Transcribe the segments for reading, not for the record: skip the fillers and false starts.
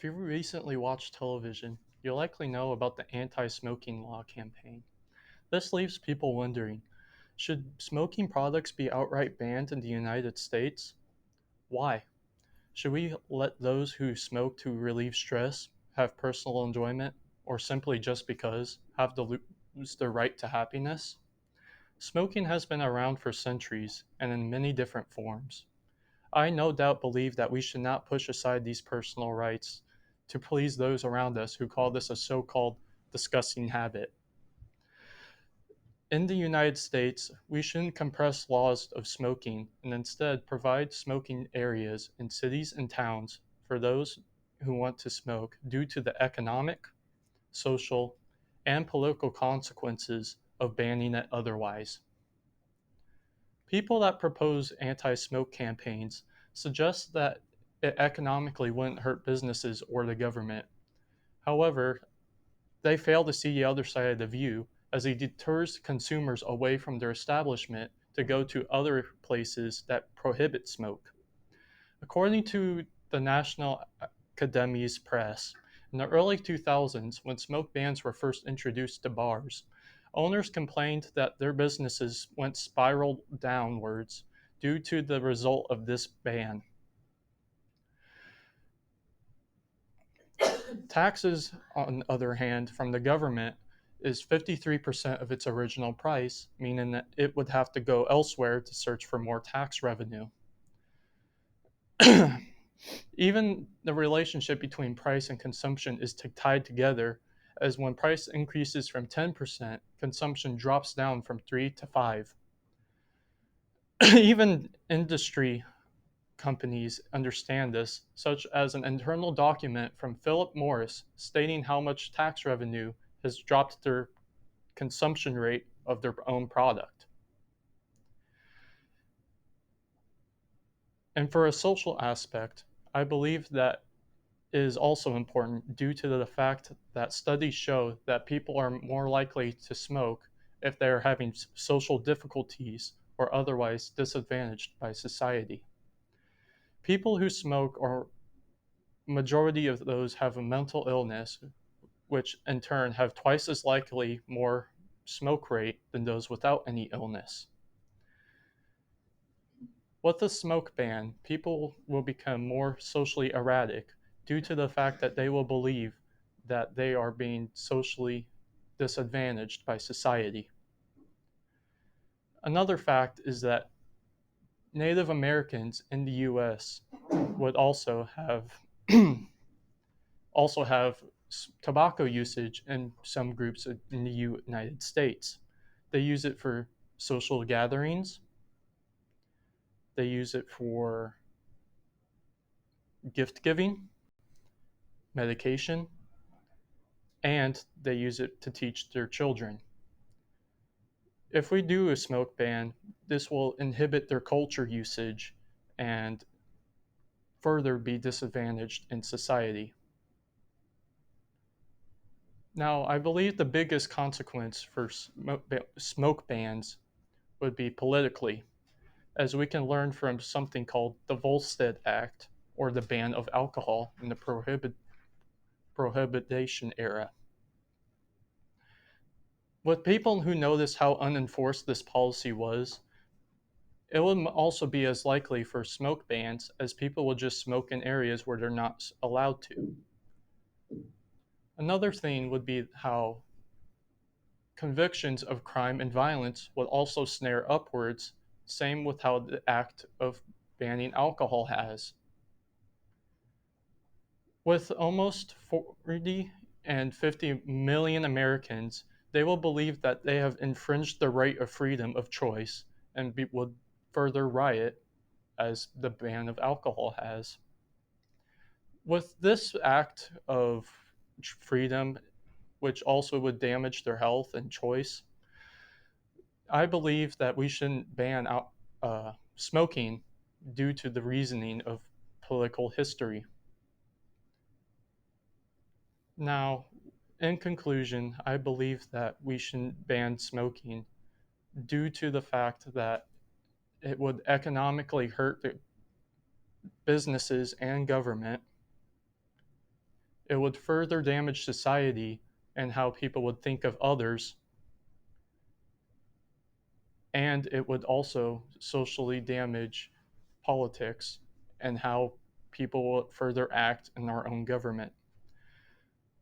If you recently watched television, you'll likely know about the anti smoking law campaign. This leaves people wondering, should smoking products be outright banned in the United States? Why? Should we let those who smoke to relieve stress, have personal enjoyment, or simply just because have to lose their right to happiness? Smoking has been around for centuries and in many different forms. I no doubt believe that we should not push aside these personal rights to please those around us who call this a so called disgusting habit. In the United States, we shouldn't compress laws of smoking and instead provide smoking areas in cities and towns for those who want to smoke due to the economic, social, and political consequences of banning it otherwise. People that propose anti smoke campaigns suggest that it economically wouldn't hurt businesses or the government. However, they fail to see the other side of the view as it deters consumers away from their establishment to go to other places that prohibit smoke. According to the National Academy's Press, in the early 2000s, when smoke bans were first introduced to bars, owners complained that their businesses went spiral downwards due to the result of this ban. Taxes, on the other hand, from the government is 53% of its original price, meaning that it would have to go elsewhere to search for more tax revenue. Even the relationship between price and consumption is tied together, as when price increases from 10%, consumption drops down from 3 to 5. Even industry companies understand this, such as an internal document from Philip Morris stating how much tax revenue has dropped their consumption rate of their own product. And for a social aspect, I believe that is also important due to the fact that studies show that people are more likely to smoke if they are having social difficulties or otherwise disadvantaged by society. People who smoke are majority of those have a mental illness, which in turn have twice as likely more smoke rate than those without any illness. With the smoke ban, people will become more socially erratic due to the fact that they will believe that they are being socially disadvantaged by society. Another fact is that Native Americans in the US would also have tobacco usage in some groups in the United States. They use it for social gatherings, they use it for gift giving, medication, and they use it to teach their children. If we do a smoke ban, this will inhibit their culture usage and further be disadvantaged in society. Now, I believe the biggest consequence for smoke bans would be politically, as we can learn from something called the Volstead Act, or the ban of alcohol in the prohibition era. With people who noticed how unenforced this policy was, it would also be as likely for smoke bans as people will just smoke in areas where they're not allowed to. Another thing would be how convictions of crime and violence would also snare upwards, same with how the act of banning alcohol has. With almost 40 and 50 million Americans, they will believe that they have infringed the right of freedom of choice and would further riot as the ban of alcohol has. With this act of freedom, which also would damage their health and choice, I believe that we shouldn't ban smoking due to the reasoning of political history. Now, in conclusion, I believe that we shouldn't ban smoking due to the fact that it would economically hurt the businesses and government. It would further damage society and how people would think of others, and it would also socially damage politics and how people will further act in our own government.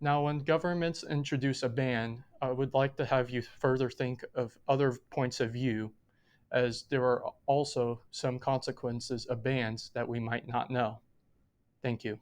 Now, when governments introduce a ban, I would like to have you further think of other points of view, as there are also some consequences of bans that we might not know. Thank you.